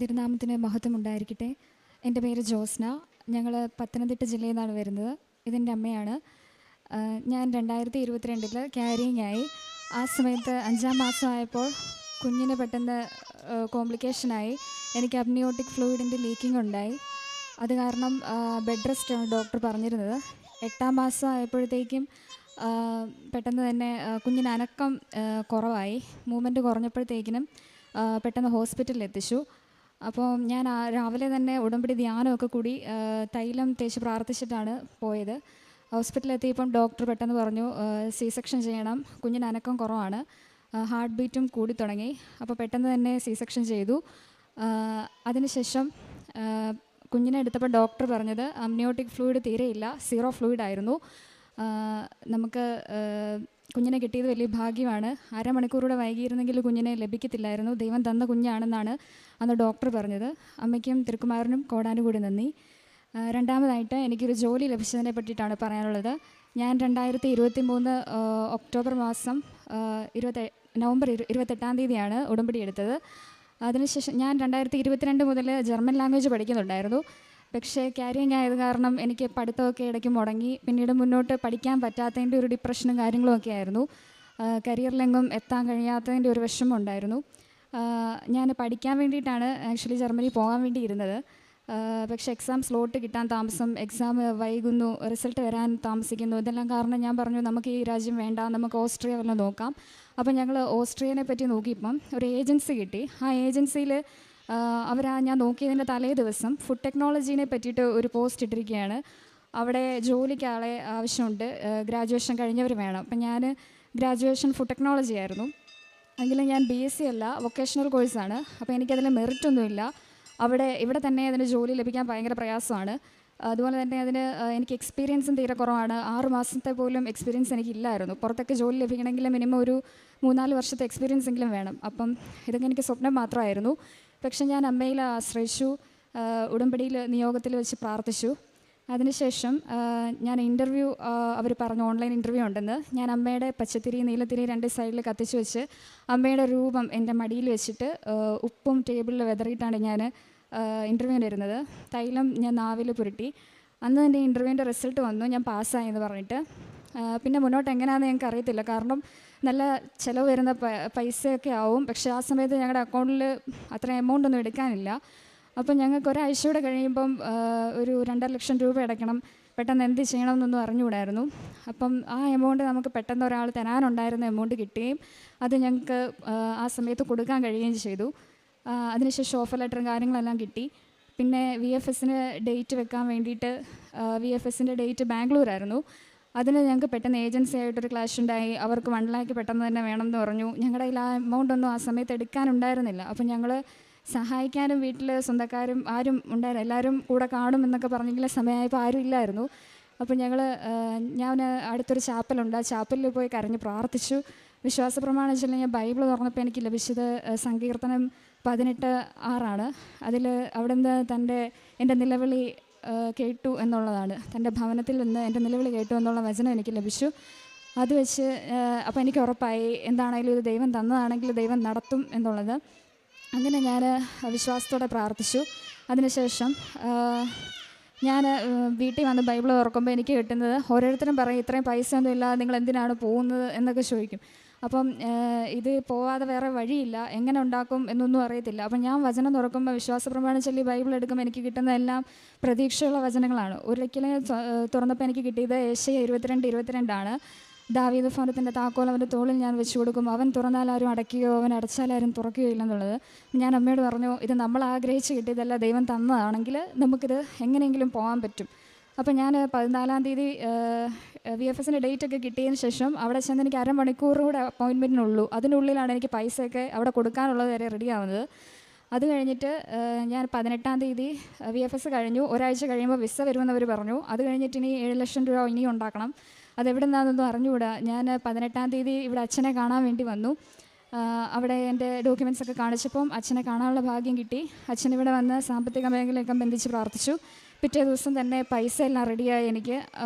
തിരുനാമത്തിന് മഹത്വം ഉണ്ടായിരിക്കട്ടെ. എൻ്റെ പേര് ജോസ്ന. ഞങ്ങൾ പത്തനംതിട്ട ജില്ലയിൽ നിന്നാണ് വരുന്നത്. ഇതെൻ്റെ അമ്മയാണ്. ഞാൻ 2022 ക്യാരിങ് ആയി. ആ സമയത്ത് 5-ാം മാസമായപ്പോൾ കുഞ്ഞിന് പെട്ടെന്ന് കോംപ്ലിക്കേഷനായി. എനിക്ക് അപ്നിയോട്ടിക് ഫ്ലൂയിഡിൻ്റെ ലീക്കിംഗ് ഉണ്ടായി. അത് കാരണം ബെഡ് റെസ്റ്റാണ് ഡോക്ടർ പറഞ്ഞിരുന്നത്. 8-ാം മാസം ആയപ്പോഴത്തേക്കും പെട്ടെന്ന് തന്നെ കുഞ്ഞിന് അനക്കം കുറവായി. മൂവ്മെൻറ്റ് കുറഞ്ഞപ്പോഴത്തേക്കിനും പെട്ടെന്ന് ഹോസ്പിറ്റലിൽ എത്തിച്ചു. അപ്പോൾ ഞാൻ രാവിലെ തന്നെ ഉടമ്പടി ധ്യാനമൊക്കെ കൂടി തൈലം തേച്ച് പ്രാർത്ഥിച്ചിട്ടാണ് പോയത്. ഹോസ്പിറ്റലിൽ എത്തിയപ്പം ഡോക്ടർ പെട്ടെന്ന് പറഞ്ഞു സി സെക്ഷൻ ചെയ്യണം, കുഞ്ഞിന് അനക്കം കുറവാണ്, ഹാർട്ട് ബീറ്റും കൂടി തുടങ്ങി. അപ്പോൾ പെട്ടെന്ന് തന്നെ സി സെക്ഷൻ ചെയ്തു. അതിനുശേഷം കുഞ്ഞിനെ എടുത്തപ്പോൾ ഡോക്ടർ പറഞ്ഞത് അമ്നിയോട്ടിക് ഫ്ലൂയിഡ് തീരെയില്ല, 0 ഫ്ലൂയിഡ് ആയിരുന്നു. നമുക്ക് കുഞ്ഞിനെ കിട്ടിയത് വലിയ ഭാഗ്യമാണ്. അരമണിക്കൂറൂടെ വൈകിയിരുന്നെങ്കിൽ കുഞ്ഞിനെ ലഭിക്കത്തില്ലായിരുന്നു. ദൈവം തന്ന കുഞ്ഞാണെന്നാണ് അന്ന് ഡോക്ടർ പറഞ്ഞത്. അമ്മയ്ക്കും തിരുക്കുമാരനും കോടാനുകൂടി നന്ദി. രണ്ടാമതായിട്ട് എനിക്കൊരു ജോലി ലഭിച്ചതിനെ പറ്റിയിട്ടാണ് പറയാനുള്ളത്. ഞാൻ 2023 ഒക്ടോബർ മാസം നവംബർ 28-ാം തീയതിയാണ് ഉടമ്പടി എടുത്തത്. അതിനുശേഷം ഞാൻ 2022 മുതൽ ജർമ്മൻ ലാംഗ്വേജ് പഠിക്കുന്നുണ്ടായിരുന്നു. പക്ഷേ ക്യാരിങ് ആയത് കാരണം എനിക്ക് പഠിത്തമൊക്കെ ഇടയ്ക്ക് മുടങ്ങി. പിന്നീട് മുന്നോട്ട് പഠിക്കാൻ പറ്റാത്തതിൻ്റെ ഒരു ഡിപ്രഷനും കാര്യങ്ങളും ഒക്കെ ആയിരുന്നു. കരിയറിലെങ്ങും എത്താൻ കഴിയാത്തതിൻ്റെ ഒരു വിഷമം ഉണ്ടായിരുന്നു. ഞാൻ പഠിക്കാൻ വേണ്ടിയിട്ടാണ് ആക്ച്വലി ജർമ്മനി പോകാൻ വേണ്ടി ഇരുന്നത്. പക്ഷേ എക്സാം സ്ലോട്ട് കിട്ടാൻ താമസം, എക്സാം വൈകുന്നു, റിസൾട്ട് വരാൻ താമസിക്കുന്നു. ഇതെല്ലാം കാരണം ഞാൻ പറഞ്ഞു നമുക്ക് ഈ രാജ്യം വേണ്ട, നമുക്ക് ഓസ്ട്രിയ വല്ലതും നോക്കാം. അപ്പം ഞങ്ങൾ ഓസ്ട്രിയനെ പറ്റി നോക്കിയപ്പം ഒരു ഏജൻസി കിട്ടി. ആ ഏജൻസിയിൽ ഞാൻ നോക്കിയതിൻ്റെ തലേ ദിവസം ഫുഡ് ടെക്നോളജീനെ പറ്റിയിട്ട് ഒരു പോസ്റ്റ് ഇട്ടിരിക്കുകയാണ്. അവിടെ ജോലിക്ക് ആളെ ആവശ്യമുണ്ട്, ഗ്രാജുവേഷൻ കഴിഞ്ഞവർ വേണം. അപ്പം ഞാൻ ഗ്രാജുവേഷൻ ഫുഡ് ടെക്നോളജി ആയിരുന്നു. എങ്കിലും ഞാൻ BSc അല്ല, വൊക്കേഷണൽ കോഴ്സാണ്. അപ്പോൾ എനിക്കതിൽ മെറിറ്റൊന്നുമില്ല. ഇവിടെ തന്നെ അതിന് ജോലി ലഭിക്കാൻ ഭയങ്കര പ്രയാസമാണ്. അതുപോലെ തന്നെ എനിക്ക് എക്സ്പീരിയൻസും തീരെ കുറവാണ്. 6 മാസത്തെ പോലും എക്സ്പീരിയൻസ് എനിക്കില്ലായിരുന്നു. പുറത്തൊക്കെ ജോലി ലഭിക്കണമെങ്കിൽ മിനിമം ഒരു 3-4 വർഷത്തെ എക്സ്പീരിയൻസ് എങ്കിലും വേണം. അപ്പം ഇതൊക്കെ എനിക്ക് സ്വപ്നം മാത്രമായിരുന്നു. പക്ഷെ ഞാൻ അമ്മയിൽ ആശ്രയിച്ചു, ഉടമ്പടിയിൽ നിയോഗത്തിൽ വെച്ച് പ്രാർത്ഥിച്ചു. അതിനുശേഷം ഞാൻ ഇൻ്റർവ്യൂ അവർ പറഞ്ഞു ഓൺലൈൻ ഇൻ്റർവ്യൂ ഉണ്ടെന്ന്. ഞാൻ അമ്മയുടെ പച്ചത്തിരി നീലത്തിരി 2 സൈഡിൽ കത്തിച്ച് വെച്ച് അമ്മയുടെ രൂപം എൻ്റെ മടിയിൽ വെച്ചിട്ട് ഉപ്പും ടേബിളിൽ വെതറിയിട്ടാണ് ഞാൻ ഇൻ്റർവ്യൂവിന് വരുന്നത്. തൈലം ഞാൻ നാവിൽ പുരട്ടി. അന്ന് എൻ്റെ ഇൻ്റർവ്യൂവിൻ്റെ റിസൾട്ട് വന്നു, ഞാൻ പാസ്സായെന്ന് പറഞ്ഞിട്ട്. പിന്നെ മുന്നോട്ട് എങ്ങനെയാണെന്ന് ഞങ്ങൾക്ക് അറിയത്തില്ല. കാരണം നല്ല ചിലവ് വരുന്ന പൈസയൊക്കെ ആവും. പക്ഷേ ആ സമയത്ത് ഞങ്ങളുടെ അക്കൗണ്ടിൽ അത്ര എമൗണ്ട് ഒന്നും എടുക്കാനില്ല. അപ്പം ഞങ്ങൾക്ക് ഒരാഴ്ചയോടെ കഴിയുമ്പം ഒരു 2.5 ലക്ഷം രൂപ അടയ്ക്കണം. പെട്ടെന്ന് എന്ത് ചെയ്യണമെന്നൊന്നും അറിഞ്ഞുകൂടായിരുന്നു. അപ്പം ആ എമൗണ്ട് നമുക്ക് പെട്ടെന്ന് ഒരാൾ തരാനുണ്ടായിരുന്ന എമൗണ്ട് കിട്ടുകയും അത് ഞങ്ങൾക്ക് ആ സമയത്ത് കൊടുക്കാൻ കഴിയുകയും ചെയ്തു. അതിനുശേഷം ഓഫർ ലെറ്ററും കാര്യങ്ങളെല്ലാം കിട്ടി. പിന്നെ VFSന് ഡേറ്റ് വെക്കാൻ വേണ്ടിയിട്ട് VFSൻ്റെ ഡേറ്റ് ബാംഗ്ലൂരായിരുന്നു. അതിന് ഞങ്ങൾക്ക് പെട്ടെന്ന് ഏജൻസി ആയിട്ടൊരു ക്ലാഷ് ഉണ്ടായി. അവർക്ക് 1 ലാക്ക് പെട്ടെന്ന് തന്നെ വേണമെന്ന് പറഞ്ഞു. ഞങ്ങളുടെ കയ്യിൽ ആ എമൗണ്ട് ഒന്നും ആ സമയത്ത് എടുക്കാനുണ്ടായിരുന്നില്ല. അപ്പം ഞങ്ങൾ സഹായിക്കാനും വീട്ടിൽ സ്വന്തക്കാരും ആരും ഉണ്ടായിരുന്നു. എല്ലാവരും കൂടെ കാണും എന്നൊക്കെ പറഞ്ഞെങ്കിലും സമയമായപ്പോൾ ആരും ഇല്ലായിരുന്നു. അപ്പോൾ ഞാൻ അടുത്തൊരു ചാപ്പലുണ്ട്, ആ ചാപ്പലിൽ പോയി കരഞ്ഞ് പ്രാർത്ഥിച്ചു. വിശ്വാസ പ്രമാണം വെച്ചാൽ ഞാൻ ബൈബിൾ തുറന്നപ്പോൾ എനിക്ക് ലഭിച്ചത് സങ്കീർത്തനം 18:6 അതിൽ അവിടെ നിന്ന് എൻ്റെ നിലവിളി കേട്ടു എന്നുള്ളതാണ്. തൻ്റെ ഭവനത്തിൽ നിന്ന് എൻ്റെ നിലവിളി കേട്ടു എന്നുള്ള വചനം എനിക്ക് ലഭിച്ചു. അത് വെച്ച് അപ്പോൾ എനിക്ക് ഉറപ്പായി എന്താണെങ്കിലും ഇത് ദൈവം തന്നതാണെങ്കിൽ ദൈവം നടത്തും എന്നുള്ളത്. അങ്ങനെ ഞാൻ വിശ്വാസത്തോടെ പ്രാർത്ഥിച്ചു. അതിനുശേഷം ഞാൻ വീട്ടിൽ വന്ന് ബൈബിൾ തുറക്കുമ്പോൾ എനിക്ക് കിട്ടുന്നത് ഓരോരുത്തരും പറയും ഇത്രയും പൈസ ഒന്നും ഇല്ല, നിങ്ങൾ എന്തിനാണ് പോകുന്നത് എന്നൊക്കെ ചോദിക്കും. അപ്പം ഇത് പോവാതെ വേറെ വഴിയില്ല, എങ്ങനെ ഉണ്ടാക്കും എന്നൊന്നും അറിയത്തില്ല. അപ്പം ഞാൻ വചനം തുറക്കുമ്പോൾ വിശ്വാസ പ്രമാണം ചൊല്ലി ബൈബിൾ എടുക്കുമ്പോൾ എനിക്ക് കിട്ടുന്നതെല്ലാം പ്രതീക്ഷയുള്ള വചനങ്ങളാണ്. ഒരിക്കലും തുറന്നപ്പോൾ എനിക്ക് കിട്ടിയത് ഏശയ്യ 22:22 ദാവീദ് ഭവനത്തിൻ്റെ താക്കോൽ അവൻ്റെ തോളിൽ ഞാൻ വെച്ച് കൊടുക്കും, അവൻ തുറന്നാൽ ആരും അടയ്ക്കുകയോ അവൻ അടച്ചാൽ ആരും തുറക്കുകയോ ഇല്ലെന്നുള്ളത്. ഞാൻ അമ്മയോട് പറഞ്ഞു ഇത് നമ്മൾ ആഗ്രഹിച്ച് കിട്ടിയതല്ല, ദൈവം തന്നതാണെങ്കിൽ നമുക്കിത് എങ്ങനെയെങ്കിലും പോകാൻ പറ്റും. അപ്പം ഞാൻ 14-ാം തീയതി VFSൻ്റെ ഡേറ്റൊക്കെ കിട്ടിയതിന് ശേഷം അവിടെ ചെന്ന് എനിക്ക് അരമണിക്കൂറുകൂടെ അപ്പോയിൻമെൻറ്റിനുള്ളൂ. അതിനുള്ളിലാണ് എനിക്ക് പൈസയൊക്കെ അവിടെ കൊടുക്കാനുള്ളത് വരെ റെഡിയാവുന്നത്. അത് കഴിഞ്ഞിട്ട് ഞാൻ 18-ാം തീയതി VFS കഴിഞ്ഞു. ഒരാഴ്ച കഴിയുമ്പോൾ വിസ വരുമെന്ന് അവർ പറഞ്ഞു. അത് കഴിഞ്ഞിട്ട് ഇനി 7 ലക്ഷം രൂപ ഇനിയും ഉണ്ടാക്കണം. അതെവിടെ നിന്നാണെന്നൊന്നും അറിഞ്ഞുകൂടാ. ഞാൻ 18-ാം തീയതി ഇവിടെ അച്ഛനെ കാണാൻ വേണ്ടി വന്നു. അവിടെ എൻ്റെ ഡോക്യുമെൻറ്റ്സൊക്കെ കാണിച്ചപ്പം അച്ഛനെ കാണാനുള്ള ഭാഗ്യം കിട്ടി. അച്ഛൻ ഇവിടെ വന്ന് സാമ്പത്തിക മേഖലയൊക്കെ ബന്ധിച്ച് പ്രാർത്ഥിച്ചു. പിറ്റേ ദിവസം തന്നെ പൈസ എല്ലാം റെഡിയായി. എനിക്ക്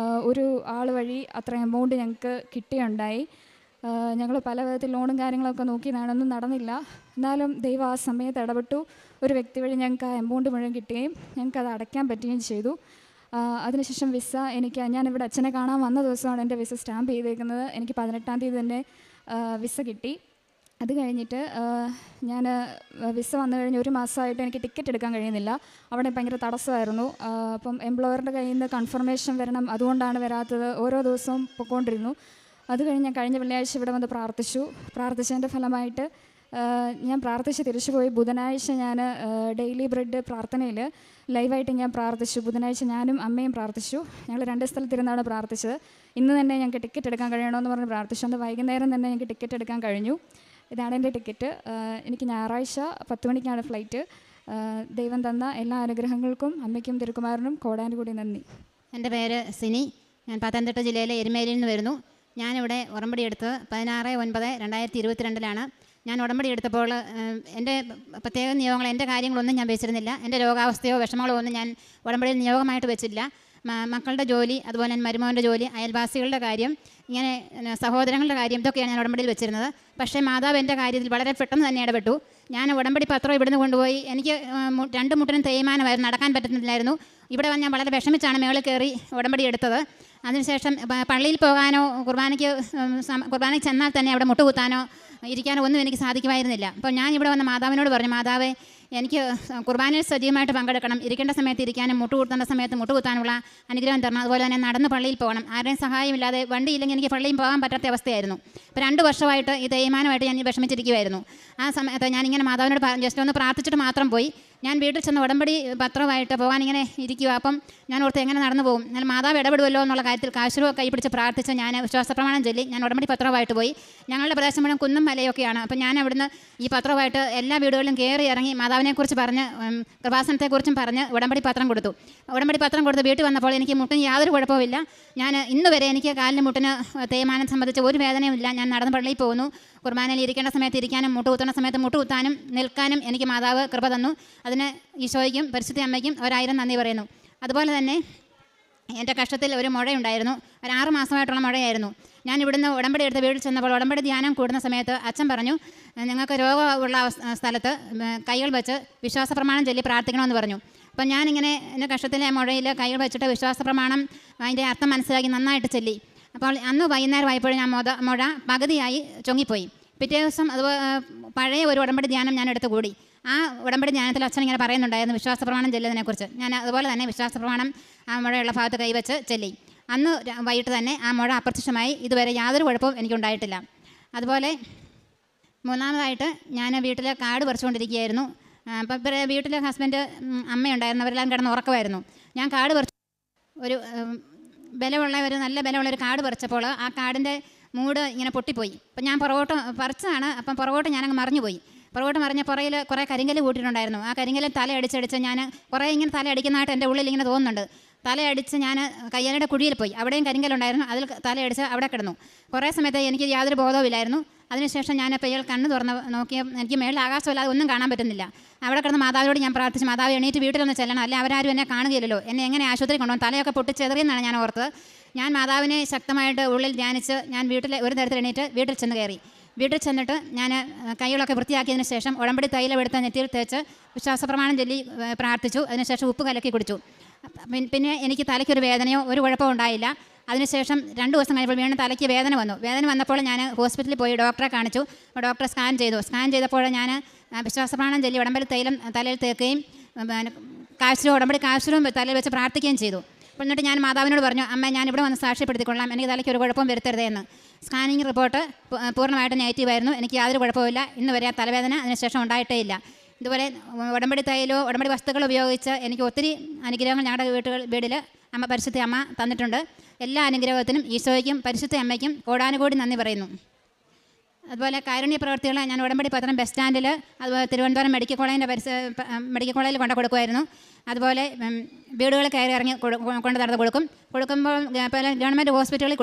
ഒരു ആൾ വഴി അത്ര എമൗണ്ട് ഞങ്ങൾക്ക് കിട്ടിയുണ്ടായി. ഞങ്ങൾ പല വിധത്തിൽ ലോണും കാര്യങ്ങളൊക്കെ നോക്കിയതാണ്, ഒന്നും നടന്നില്ല. എന്നാലും ദൈവം ആ സമയത്ത് ഇടപെട്ടു. ഒരു വ്യക്തി വഴി ഞങ്ങൾക്ക് ആ എമൗണ്ട് മുഴുവൻ കിട്ടുകയും ഞങ്ങൾക്കത് അടയ്ക്കാൻ പറ്റുകയും ചെയ്തു. അതിനുശേഷം വിസ ഞാനിവിടെ അച്ഛനെ കാണാൻ വന്ന ദിവസമാണ് എൻ്റെ വിസ സ്റ്റാമ്പ് ചെയ്തേക്കുന്നത്. എനിക്ക് 18-ാം തീയതി തന്നെ വിസ കിട്ടി. അത് കഴിഞ്ഞിട്ട് ഞാൻ വിസ വന്നു കഴിഞ്ഞ് 1 മാസമായിട്ട് എനിക്ക് ടിക്കറ്റ് എടുക്കാൻ കഴിയുന്നില്ല. അവിടെ ഭയങ്കര തടസ്സമായിരുന്നു. അപ്പം എംപ്ലോയറിൻ്റെ കയ്യിൽ നിന്ന് കൺഫർമേഷൻ വരണം, അതുകൊണ്ടാണ് വരാത്തത്. ഓരോ ദിവസവും പൊയ്ക്കൊണ്ടിരുന്നു. അത് കഴിഞ്ഞ് ഞാൻ കഴിഞ്ഞ വെള്ളിയാഴ്ച ഇവിടെ വന്ന് പ്രാർത്ഥിച്ചതിൻ്റെ ഫലമായിട്ട് ഞാൻ പ്രാർത്ഥിച്ച് തിരിച്ചുപോയി. ബുധനാഴ്ച ഞാൻ ഡെയിലി ബ്രെഡ് പ്രാർത്ഥനയിൽ ലൈവായിട്ട് ഞാൻ പ്രാർത്ഥിച്ചു. ബുധനാഴ്ച ഞാനും അമ്മയും പ്രാർത്ഥിച്ചു. ഞങ്ങൾ 2 സ്ഥലത്തിരുന്നാണ് പ്രാർത്ഥിച്ചത്. ഇന്ന് തന്നെ ഞങ്ങൾക്ക് ടിക്കറ്റ് എടുക്കാൻ കഴിയണമെന്ന് പറഞ്ഞ് പ്രാർത്ഥിച്ചു. അന്ന് വൈകുന്നേരം തന്നെ ഞങ്ങൾക്ക് ടിക്കറ്റ് എടുക്കാൻ കഴിഞ്ഞു. ഇതാണ് എൻ്റെ ടിക്കറ്റ്. എനിക്ക് ഞായറാഴ്ച 10 മണിക്കാണ് ഫ്ലൈറ്റ്. ദൈവം തന്ന എല്ലാ അനുഗ്രഹങ്ങൾക്കും അമ്മയ്ക്കും തിരുക്കുമാരനും കോടാനുകൂടി നന്ദി. എൻ്റെ പേര് സിനി. ഞാൻ പത്തനംതിട്ട ജില്ലയിലെ എരുമേലിയിൽ നിന്ന് വരുന്നു. ഞാനിവിടെ ഉടമ്പടി എടുത്തത് 16/9/2022 ഞാൻ ഉടമ്പടി എടുത്തപ്പോൾ എൻ്റെ പ്രത്യേക നിയോഗങ്ങൾ, എൻ്റെ കാര്യങ്ങളൊന്നും ഞാൻ വെച്ചിരുന്നില്ല. എൻ്റെ രോഗാവസ്ഥയോ വിഷമങ്ങളോ ഒന്നും ഞാൻ ഉടമ്പടിയിൽ നിയോഗമായിട്ട് വെച്ചില്ല. മക്കളുടെ ജോലി, അതുപോലെ തന്നെ മരുമോൻ്റെ ജോലി, അയൽവാസികളുടെ കാര്യം, ഇങ്ങനെ സഹോദരങ്ങളുടെ കാര്യം, ഇതൊക്കെയാണ് ഞാൻ ഉടമ്പടിയിൽ വെച്ചിരുന്നത്. പക്ഷേ മാതാവ് എൻ്റെ കാര്യത്തിൽ വളരെ പെട്ടെന്ന് തന്നെ ഇടപെട്ടു. ഞാൻ ഉടമ്പടി പത്രം ഇവിടുന്ന് കൊണ്ടുപോയി. എനിക്ക് 2 മുട്ടിനും തേയ്മാനമായിരുന്നു, നടക്കാൻ പറ്റുന്നില്ലായിരുന്നു. ഇവിടെ വന്ന് ഞാൻ വളരെ വിഷമിച്ചാണ് മേളിൽ കയറി ഉടമ്പടി എടുത്തത്. അതിനുശേഷം പള്ളിയിൽ പോകാനോ കുർബാനയ്ക്ക് ചെന്നാൽ തന്നെ അവിടെ മുട്ടുകുത്താനോ ഇരിക്കാനോ ഒന്നും എനിക്ക് സാധിക്കുമായിരുന്നില്ല. അപ്പോൾ ഞാൻ ഇവിടെ വന്ന മാതാവിനോട് പറഞ്ഞു, മാതാവേ, എനിക്ക് കുർബാനയിൽ സജീവമായിട്ട് പങ്കെടുക്കണം, ഇരിക്കേണ്ട സമയത്ത് ഇരിക്കാനും മുട്ടുകുത്തേണ്ട സമയത്ത് മുട്ടുകുത്താനുള്ള അനുഗ്രഹം തരണം. അതുപോലെ തന്നെ നടന്ന് പള്ളിയിൽ പോകണം. ആരുടെയും സഹായമില്ലാതെ വണ്ടിയില്ലെങ്കിൽ എനിക്ക് പള്ളിയിൽ പോകാൻ പറ്റാത്ത അവസ്ഥയായിരുന്നു. ഇപ്പോൾ 2 വർഷമായിട്ട് ഈ തേയ്മാനമായിട്ട് ഞാൻ വിഷമിച്ചിരിക്കുമായിരുന്നു. ആ സമയത്ത് ഞാനിങ്ങനെ മാതാവിനോട് ജസ്റ്റ് ഒന്ന് പ്രാർത്ഥിച്ചിട്ട് മാത്രം പോയി. ഞാൻ വീട്ടിൽ ചെന്ന് ഉടമ്പടി പത്രമായിട്ട് പോകാനിങ്ങനെ ഇരിക്കുക. അപ്പം ഞാൻ ഓർത്ത് എങ്ങനെ നടന്നു പോകും, എന്നാൽ മാതാവ് ഇടപെടുമല്ലോ എന്നുള്ള കാര്യത്തിൽ കാശുരോ കൈപിടിച്ച് പ്രാർത്ഥിച്ച് ഞാൻ വിശ്വാസപ്രമാണം ചൊല്ലി ഞാൻ ഉടമ്പടി പത്രമായിട്ട് പോയി. ഞങ്ങളുടെ പ്രദേശം മുഴുവൻ കുന്നും മലയൊക്കെയാണ്. അപ്പം ഞാൻ അവിടുന്ന് ഈ പത്രമായിട്ട് എല്ലാ വീടുകളിലും കയറി ഇറങ്ങി മാതാവിനെക്കുറിച്ച് പറഞ്ഞ് കൃപാസനത്തെക്കുറിച്ചും പറഞ്ഞ് ഉടമ്പടി പത്രം കൊടുത്തു. ഉടമ്പടി പത്രം കൊടുത്ത് വീട്ടിൽ വന്നപ്പോൾ എനിക്ക് മുട്ടിന് യാതൊരു കുഴപ്പമില്ല. ഞാൻ ഇന്ന് വരെ എനിക്ക് കാലിന് മുട്ടിന് തേയ്മാനം സംബന്ധിച്ച് ഒരു വേദനയും ഇല്ല. ഞാൻ നടന്ന് പള്ളിയിൽ പോകുന്നു. കുർബാനയിൽ ഇരിക്കേണ്ട സമയത്ത് ഇരിക്കാനും മുട്ടുകുത്തേണ്ട സമയത്ത് മുട്ടുകുത്താനും നിൽക്കാനും എനിക്ക് മാതാവ് കൃപ തന്നു. അതിന് ഈശോയ്ക്കും പരിശുദ്ധ അമ്മയ്ക്കും 1000 നന്ദി പറയുന്നു. അതുപോലെ തന്നെ എൻ്റെ കഷ്ടത്തിൽ ഒരു മുഴയുണ്ടായിരുന്നു. ഒരു 6 മാസമായിട്ടുള്ള മുഴയായിരുന്നു. ഞാൻ ഇവിടുന്ന് ഉടമ്പടി എടുത്ത് വീട്ടിൽ ചെന്നപ്പോൾ ഉടമ്പടി ധ്യാനം കൂടുന്ന സമയത്ത് അച്ഛൻ പറഞ്ഞു, നിങ്ങൾക്ക് രോഗമുള്ള സ്ഥലത്ത് കൈകൾ വെച്ച് വിശ്വാസപ്രമാണം ചൊല്ലി പ്രാർത്ഥിക്കണമെന്ന് പറഞ്ഞു. അപ്പം ഞാനിങ്ങനെ എൻ്റെ കഷ്ടത്തിലെ മുഴയിൽ കൈകൾ വെച്ചിട്ട് വിശ്വാസപ്രമാണം അതിൻ്റെ അർത്ഥം മനസ്സിലാക്കി നന്നായിട്ട് ചൊല്ലി. അപ്പോൾ അന്ന് വൈകുന്നേരം ആയപ്പോഴും ഞാൻ മുഴ പകുതിയായി ചൊങ്ങിപ്പോയി. പിറ്റേ ദിവസം അതുപോലെ പഴയ ഒരു ഉടമ്പടി ധ്യാനം ഞാൻ എടുത്ത് കൂടി. ആ ഉടമ്പടി ധ്യാനത്തിൽ അച്ഛൻ ഇങ്ങനെ പറയുന്നുണ്ടായിരുന്നു വിശ്വാസപ്രമാണം ചെല്ലുന്നതിനെക്കുറിച്ച്. ഞാൻ അതുപോലെ തന്നെ വിശ്വാസപ്രമാണം ആ മുഴയുള്ള ഭാഗത്ത് കൈവച്ച് ചെല്ലി. അന്ന് വൈകിട്ട് തന്നെ ആ മുഴ അപ്രത്യക്ഷമായി. ഇതുവരെ യാതൊരു കുഴപ്പവും എനിക്കുണ്ടായിട്ടില്ല. അതുപോലെ 3ാമതായിട്ട് ഞാൻ വീട്ടിൽ കാട് പറിച്ചുകൊണ്ടിരിക്കുകയായിരുന്നു. അപ്പം വീട്ടിൽ ഹസ്ബൻഡ് അമ്മയുണ്ടായിരുന്നു. അവരെല്ലാം കിടന്ന് ഉറക്കമായിരുന്നു. ഞാൻ കാട് പറിച്ചു ഒരു നല്ല ബലമുള്ളൊരു കാട് പറിച്ചപ്പോൾ ആ കാടിൻ്റെ മൂട് ഇങ്ങനെ പൊട്ടിപ്പോയി. അപ്പം ഞാൻ പുറകോട്ട് പറിച്ചതാണ്. അപ്പം പുറകോട്ട് ഞാനങ്ങ് മറിഞ്ഞുപോയി. പുറകോട്ട് മറിഞ്ഞ പുറയിൽ കുറേ കരിങ്കല്ല് കൂട്ടിയിട്ടുണ്ടായിരുന്നു. ആ കരിങ്കല്ലിൽ തലയടിച്ചടിച്ച് ഞാൻ കുറേ ഇങ്ങനെ തലയടിക്കുന്നതായിട്ട് എൻ്റെ ഉള്ളിൽ ഇങ്ങനെ തോന്നുന്നുണ്ട്. തലയടിച്ച് ഞാൻ കയ്യാലയുടെ കുഴിയിൽ പോയി. അവിടെയും കരിങ്കല്ലുണ്ടായിരുന്നു. അതിൽ തലയടിച്ച് അവിടെ കിടന്നു. കുറേ സമയത്ത് എനിക്ക് യാതൊരു ബോധവുമില്ലായിരുന്നു. അതിനുശേഷം ഞാൻ ഇപ്പോൾ കണ്ണ് തുറന്ന് നോക്കിയ എനിക്ക് മേളിൽ ആകാശമല്ലാതെ ഒന്നും കാണാൻ പറ്റുന്നില്ല. അവിടെ കിടന്ന് മാതാവിനോട് ഞാൻ പ്രാർത്ഥിച്ചു, മാതാവ് എണീറ്റ് വീട്ടിലൊന്ന് ചെല്ലണം, അല്ലെ അവരാരും എന്നെ കാണുകയില്ലല്ലോ, എന്നെ എങ്ങനെ ആശുപത്രി കൊണ്ടുപോകും, തലയൊക്കെ പൊട്ടിച്ചെറിയെന്നാണ് ഞാൻ ഓർത്തത്. ഞാൻ മാതാവിനെ ശക്തമായിട്ട് ഉള്ളിൽ ധ്യാനിച്ച് ഞാൻ വീട്ടിൽ ഒരു തരത്തിൽ എണീറ്റ് വീട്ടിൽ ചെന്ന് കയറി. വീട്ടിൽ ചെന്നിട്ട് ഞാൻ കൈകളൊക്കെ വൃത്തിയാക്കിയതിന് ശേഷം ഉടമ്പടി തൈലം എടുത്ത് നെറ്റിയിൽ തേച്ച് വിശ്വാസപ്രമാണം ചൊല്ലി പ്രാർത്ഥിച്ചു. അതിനുശേഷം ഉപ്പ് കലക്കി കുടിച്ചു. പിന്നെ എനിക്ക് തലയ്ക്കൊരു വേദനയോ ഒരു കുഴപ്പമോ ഉണ്ടായില്ല. അതിനുശേഷം 2 ദിവസം കഴിഞ്ഞപ്പോൾ വീണ്ടും തലയ്ക്ക് വേദന വന്നപ്പോൾ ഞാൻ ഹോസ്പിറ്റലിൽ പോയി ഡോക്ടറെ കാണിച്ചു. ഡോക്ടറെ സ്കാൻ ചെയ്തപ്പോൾ ഞാൻ വിശ്വാസപ്രമാണം ചൊല്ലി ഉടമ്പടി തൈലം തലയിൽ തേക്കുകയും ഉടമ്പടി കാശുരവും തലയിൽ വെച്ച് പ്രാർത്ഥിക്കുകയും ചെയ്തു. അപ്പോൾ എന്നിട്ട് ഞാൻ മാതാവിനോട് പറഞ്ഞു, അമ്മ ഞാൻ ഇവിടെ വന്ന് സാക്ഷ്യപ്പെടുത്തിക്കൊള്ളാം, എനിക്ക് തലയ്ക്ക് ഒരു കുഴപ്പവും വരുത്തരുതേ എന്ന്. സ്കാനിങ് റിപ്പോർട്ട് പൂർണ്ണമായിട്ട് നെഗറ്റീവായിരുന്നു. എനിക്ക് യാതൊരു കുഴപ്പമില്ല. ഇന്ന് വരെ ആ തലവേദന അതിനുശേഷം ഉണ്ടായിട്ടേ ഇല്ല. ഇതുപോലെ ഉടമ്പടി തൈലോ ഉടമ്പടി വസ്തുക്കൾ ഉപയോഗിച്ച് എനിക്ക് ഒത്തിരി അനുഗ്രഹങ്ങൾ ഞങ്ങളുടെ വീട്ടിൽ അമ്മ പരിശുദ്ധ അമ്മ തന്നിട്ടുണ്ട്. എല്ലാ അനുഗ്രഹത്തിനും ഈശോയ്ക്കും പരിശുദ്ധ അമ്മയ്ക്കും കോടാനുകോടി നന്ദി പറയുന്നു. അതുപോലെ കാരുണ്യ പ്രവർത്തികൾ ഞാൻ ഉടമ്പടി പത്രം ബസ് സ്റ്റാൻഡിൽ, അതുപോലെ തിരുവനന്തപുരം മെഡിക്കൽ കോളേജിൽ കൊണ്ട് കൊടുക്കുമായിരുന്നു. അതുപോലെ വീടുകളിൽ കയറി ഇറങ്ങി കൊണ്ട് നടന്ന് കൊടുക്കുമ്പോൾ ഗവൺമെൻറ് ഹോസ്പിറ്റലുകളിൽ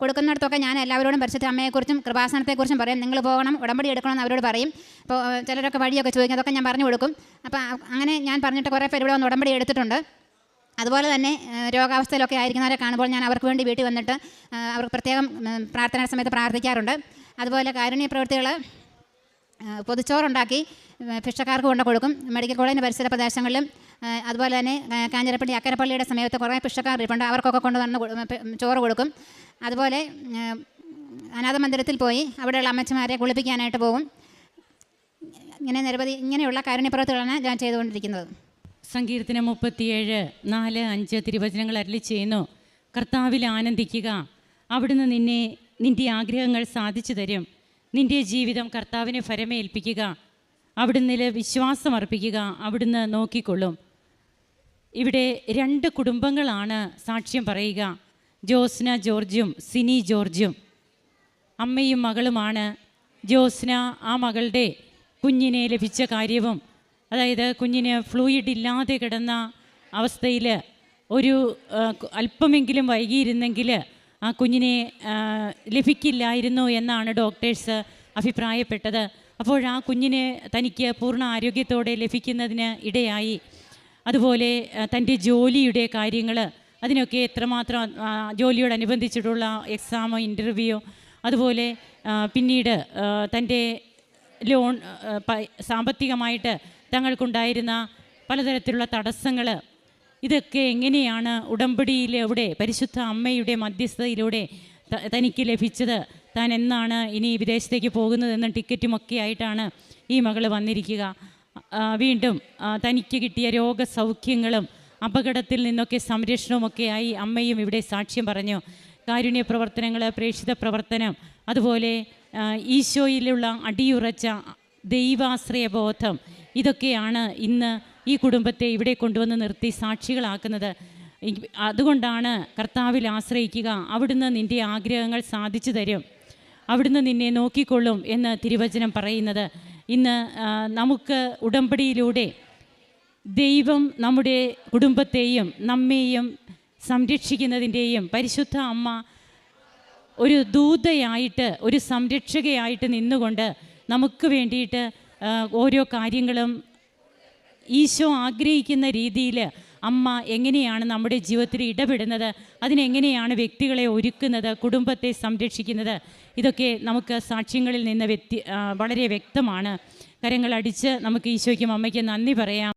കൊടുക്കുന്നിടത്തൊക്കെ ഞാൻ എല്ലാവരോടും പരിശുദ്ധ അമ്മയെക്കുറിച്ചും കൃപാസനത്തെക്കുറിച്ചും പറയും. നിങ്ങൾ പോകണം, ഉടമ്പടി എടുക്കണമെന്ന് അവരോട് പറയും. അപ്പോൾ ചിലരൊക്കെ വഴിയൊക്കെ ചോദിക്കും, അതൊക്കെ ഞാൻ പറഞ്ഞു കൊടുക്കും. അപ്പോൾ അങ്ങനെ ഞാൻ പറഞ്ഞിട്ട് കുറേ പേര് ഇവിടെ വന്ന് ഉടമ്പടി എടുത്തിട്ടുണ്ട്. അതുപോലെ തന്നെ രോഗാവസ്ഥയിലൊക്കെ ആയിരിക്കുന്നവരെ കാണുമ്പോൾ ഞാൻ അവർക്ക് വേണ്ടി വീട്ടിൽ വന്നിട്ട് അവർക്ക് പ്രത്യേകം പ്രാർത്ഥനാ സമയത്ത് പ്രാർത്ഥിക്കാറുണ്ട്. അതുപോലെ കാരുണ്യ പ്രവൃത്തികൾ പൊതിച്ചോറുണ്ടാക്കി ഭിക്ഷക്കാർക്ക് കൊണ്ട് കൊടുക്കും. മെഡിക്കൽ കോളേജിൻ്റെ പരിസര പ്രദേശങ്ങളിലും അതുപോലെ തന്നെ കാഞ്ഞിരപ്പള്ളി അക്കരപ്പള്ളിയുടെ സമയത്ത് കുറേ ഭിക്ഷക്കാർ ഇരിപ്പുണ്ട്, അവർക്കൊക്കെ കൊണ്ടുവന്ന് ചോറ് കൊടുക്കും. അതുപോലെ അനാഥ മന്ദിരത്തിൽ പോയി അവിടെയുള്ള അമ്മച്ചിമാരെ കുളിപ്പിക്കാനായിട്ട് പോകും. ഇങ്ങനെയുള്ള കാരുണ്യപ്രവൃത്തികളാണ് ഞാൻ ചെയ്തുകൊണ്ടിരിക്കുന്നത്. സങ്കീർത്തനം 37:4-5 തിരുവചനങ്ങൾ അരുളി ചെയ്യുന്നു: കർത്താവിൽ ആനന്ദിക്കുക, അവിടുന്ന് നിൻ്റെ ആഗ്രഹങ്ങൾ സാധിച്ചു തരും. നിൻ്റെ ജീവിതം കർത്താവിനെ ഫരമേൽപ്പിക്കുക, അവിടുന്ന് വിശ്വാസം അർപ്പിക്കുക, അവിടുന്ന് നോക്കിക്കൊള്ളും. ഇവിടെ 2 കുടുംബങ്ങളാണ് സാക്ഷ്യം പറയുക. ജോസ്ന ജോർജും സിനി ജോർജും അമ്മയും മകളുമാണ്. ജോസ്ന ആ മകളുടെ കുഞ്ഞിനെ ലഭിച്ച കാര്യവും, അതായത് കുഞ്ഞിന് ഫ്ലൂയിഡ് ഇല്ലാതെ കിടന്ന അവസ്ഥയിൽ ഒരു അല്പമെങ്കിലും വൈകിയിരുന്നെങ്കിൽ ആ കുഞ്ഞിനെ ലഭിക്കില്ലായിരുന്നു എന്നാണ് ഡോക്ടേഴ്സ് അഭിപ്രായപ്പെട്ടത്. അപ്പോൾ ആ കുഞ്ഞിനെ തനിക്ക് പൂർണ്ണ ആരോഗ്യത്തോടെ ലഭിക്കുന്നതിന് ഇടയായി. അതുപോലെ തൻ്റെ ജോലിയുടെ കാര്യങ്ങൾ, അതിനൊക്കെ എത്രമാത്രം ജോലിയോടനുബന്ധിച്ചിട്ടുള്ള എക്സാമോ ഇൻ്റർവ്യൂ, അതുപോലെ പിന്നീട് തൻ്റെ ലോൺ സാമ്പത്തികമായിട്ട് തങ്ങൾക്കുണ്ടായിരുന്ന പലതരത്തിലുള്ള തടസ്സങ്ങൾ, ഇതൊക്കെ എങ്ങനെയാണ് ഉടമ്പടിയിലൂടെ പരിശുദ്ധ അമ്മയുടെ മധ്യസ്ഥതയിലൂടെ തനിക്ക് ലഭിച്ചത്. താൻ എന്നാണ് ഇനി വിദേശത്തേക്ക് പോകുന്നതെന്നും ടിക്കറ്റുമൊക്കെ ആയിട്ടാണ് ഈ മകൾ വന്നിരിക്കുക. വീണ്ടും തനിക്ക് കിട്ടിയ രോഗസൗഖ്യങ്ങളും അപകടത്തിൽ നിന്നൊക്കെ സംരക്ഷണവുമൊക്കെയായി അമ്മയും ഇവിടെ സാക്ഷ്യം പറഞ്ഞു. കാരുണ്യ പ്രവർത്തനങ്ങൾ, പ്രേക്ഷിത പ്രവർത്തനം, അതുപോലെ ഈശോയിലുള്ള അടിയുറച്ച ദൈവാശ്രയബോധം, ഇതൊക്കെയാണ് ഇന്ന് ഈ കുടുംബത്തെ ഇവിടെ കൊണ്ടുവന്ന് നിർത്തി സാക്ഷികളാക്കുന്നത്. അതുകൊണ്ടാണ് കർത്താവിൽ ആശ്രയിക്കുക, അവിടുന്ന് നിൻ്റെ ആഗ്രഹങ്ങൾ സാധിച്ചു തരും, അവിടുന്ന് നിന്നെ നോക്കിക്കൊള്ളും എന്ന് തിരുവചനം പറയുന്നത്. ഇന്ന് നമുക്ക് ഉടമ്പടിയിലൂടെ ദൈവം നമ്മുടെ കുടുംബത്തെയും നമ്മെയും സംരക്ഷിക്കുന്നതിൻ്റെയും പരിശുദ്ധ അമ്മ ഒരു ദൂതയായിട്ട്, ഒരു സംരക്ഷകയായിട്ട് നിന്നുകൊണ്ട് നമുക്ക് വേണ്ടിയിട്ട് ഓരോ കാര്യങ്ങളും ഈശോ ആഗ്രഹിക്കുന്ന രീതിയിൽ അമ്മ എങ്ങനെയാണ് നമ്മുടെ ജീവിതത്തിൽ ഇടപെടുന്നത്, അതിനെങ്ങനെയാണ് വ്യക്തികളെ ഒരുക്കുന്നത്, കുടുംബത്തെ സംരക്ഷിക്കുന്നത്, ഇതൊക്കെ നമുക്ക് സാക്ഷ്യങ്ങളിൽ നിന്ന് വളരെ വ്യക്തമാണ്. കരങ്ങളടിച്ച് നമുക്ക് ഈശോയ്ക്കും അമ്മയ്ക്കും നന്ദി പറയാം.